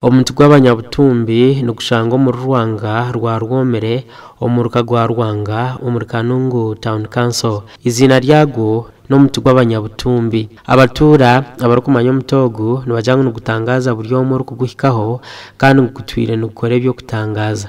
Omuntu gw'abanyabutumbi nukushanga mu Rwanga rwa Rwomere omuruka gwa Rwanga omuri Kanungu Town Council. Izina ryago n'omuntu gw'abanyabutumbi. Abatura abarukumanya omutogu nibajanga nugutangaza buri omu kuguhikaho kandi ngutwire nukore byo kutangaza.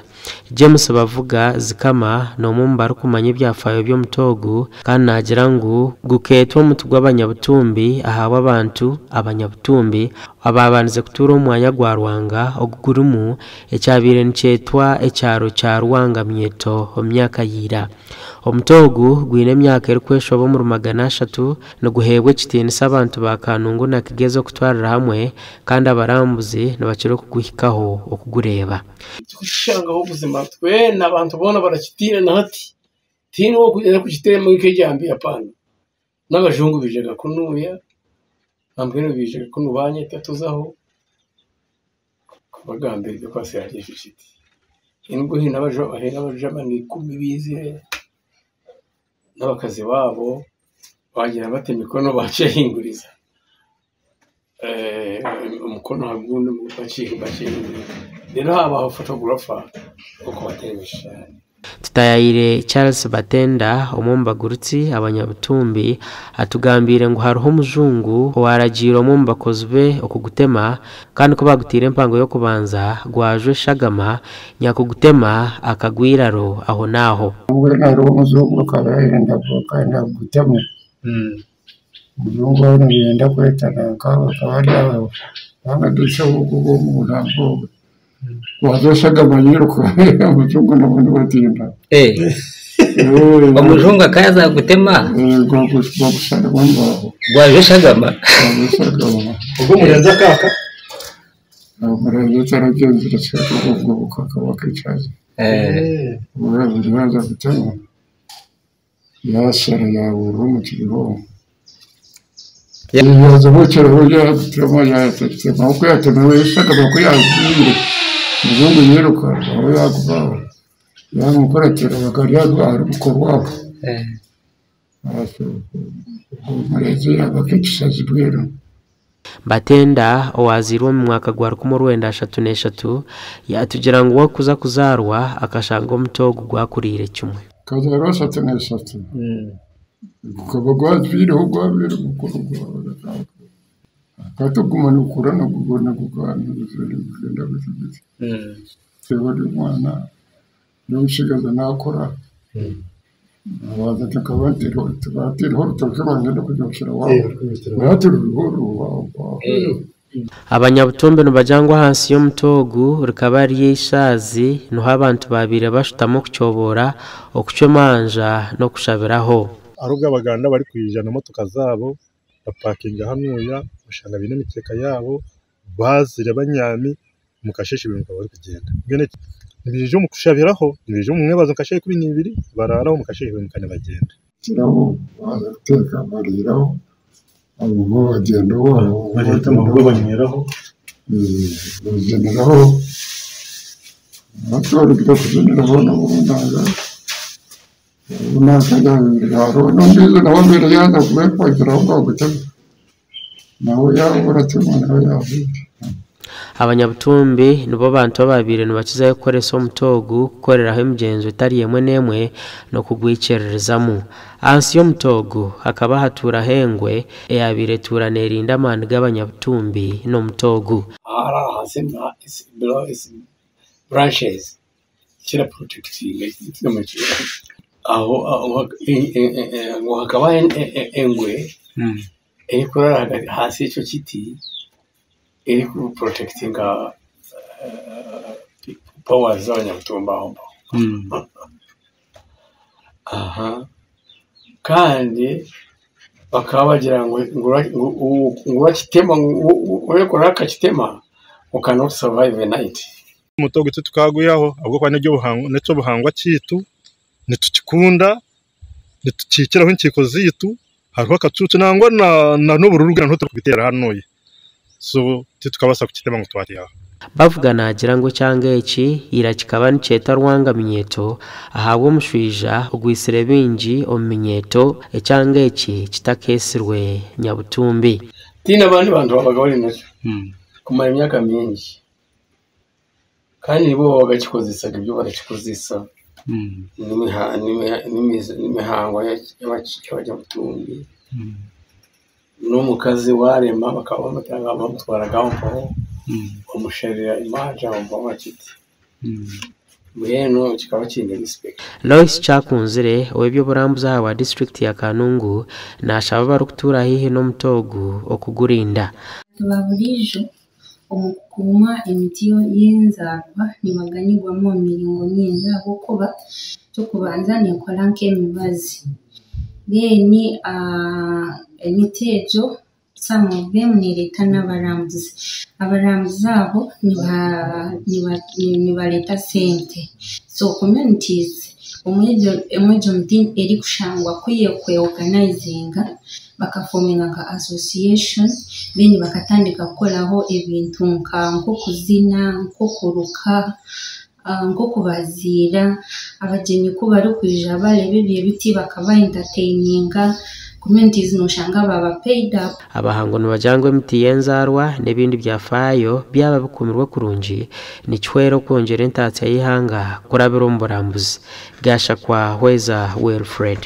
James bavuga zikama no mumba rukumanya ibyafayo byo mutogu kandi nagira ngo guketwa omuntu gw'abanyabutumbi ahawa abantu abanyabutumbi ababanze kutura omwanya gwa Rwanga ogugurumu ekyabire nicetwa ekyaro kya Rwanga myeto omyaka yira. Omutogu gwine emyaka erikweshoba mu 300 no guhebwe kitinisa abantu ba Kanungu na kigezo kutwarira hamwe kandi abarambuzi nibakiro kuguhikaho okugureba. Tushangaho ubuzima twe n'abantu bona barakitira nati tini wo kugera ku kitemo ikejambi yapana n'abajungu bijega kunuya ambere bijega kunubanye tatuzaho kubagambira ko kwase yaje fishiti ingo hina abajo ahera abajamani 10 bize n'abakazi babo bagira bate mikono bacehinguriza umukono hagundi mu bacihinguriza rero habaho photographer uko batemisha. Tutayire Charles Batenda omumba gurutsi abanyabutumbi atugambire ngo hariho umuzungu waragiro omumba kozwe okugutema kandi ko bagutira empango yo kubanza gwajwe Shagama nyakugutema akagwiraro aho naho. Hariho umuzungu kabayenda kandi gutema umuzungu wano yenda kwetana kabari aho banga dusha uko mu ntabwo wazoshaga banyiruko umuzungu n'ubundi batinda umuzungu akaza gutema gwagushaka bambaho gwaje Shagama ubwo murenza kaka murenza taragenzira cyane ubwo kaka wakicaje uraza gutema yashara yawe mu kigo yaza bocera hoja gutema yatema uko yatemewe Shagama ko yazire muzungu yiruka aho yakubaho yamukoratira bakariya gukorwa marezi abakicizibwero. Batenda owazirwa mu mwaka gwa 1933 yatugira ngo wakuza kuzarwa akashanga omutogo gwakurire kimwe kazarwa 33 kubagwa biro gwabiro gukorwa katugumana ukurana kugona kugana genda bifite sebodi mwana n'ushigaza nakora abaza tukabantiro tubatiro tukabanga kujya wawe batiro abanyabutumbe nubajangwa hansi yo mutogu rikabari yishazi no abantu babire bashutamo kucyobora okucemanja no kushabiraho aruga abaganda bari kwijana motoka zabo bapakinga hanuya bashanga bine miteka yabo bazire banyami mukasheshi ibintu bari kugenda bene nibije mu kushabiraho nibije mu mwebazo nkashe 12 bararaho mukashe ibintu kane bagenda kirabo bazateka bariraho abo bagenda wabo bahita mu banyeraho bagenderaho batwara kujenderaho n'ubundaga unakajangiraro n'ondizo n'abambere yanda kubekwagira ngo gutema nawe yaburatema nawe yabindi. Abanyabutumbi nibo bantu babire nubakiza yokoreso mutogu koreraho imigenzo itari yemwe nemwe no kugwicererezamo ansi yo mutogu hakaba hatura hengwe eyabire turanerinda mani g'abanyabutumbi no mutogu hasema branches kira protecting aho hakaba engwe kurara hasi ico kiti iri ku protecting powers z'abanyabutumba aho kandi bakaba bagira ngo wakitema urekora akakitema ukano survive the night mutogo tukaguyaho ahubwo kwa n'ibyo buhango neco buhangwa kitu nitukikunda nitukikiraho inkiko zitu hariho akacucu nangwa na n'ubururu bwa ntutu kubitera hanoye so tukabasa kukitema ngo twatiha bavuga nagira ngo cyanga iki irakikaba niceta Rwanga minyeto ahabwo mushwija ugwisire bingi ominyeto ecyanga iki kitakesirwe nyabutumbi tina abandi bantu babaga bari nacyo kumara imyaka myinshi kandi nibo bagakikozesa ibyo barakikozesa n'imihango y'abajabutumbi no mu kazi warema bakaba batanga bamutwara gaho umusharira imaja wumva kiti bweno kikaba kindi respect. Lois Chakunzire webyo burambuza wa district ya Kanungu nashaba barukutura hihe no mutogo okugurinda baburijo omukuma emitiyo y'enzarwa nibaganirwamo miringo nyingi akokuba tukubanza nekola nk'emibazi then emitejo some of them nileta n'abarambuzi abarambuzi abo nibaleta sente so communities omwejo mtini eri kushangwa kwiye kweorganizinga bakafominga nka association then bakatandika kukolaho ebintu nko kuzina nko kuruka nko kubazira abageni ko bari kwija barebe biti bakaba entertaininga communities noshanga baba paid up abahango nubajangwe miti yenzarwa nebindi byafayo byaba bikumirwa kurunji ni chwero kongera entatse yihanga kurabira umburambuzi gasha kwa Hweza Wilfred.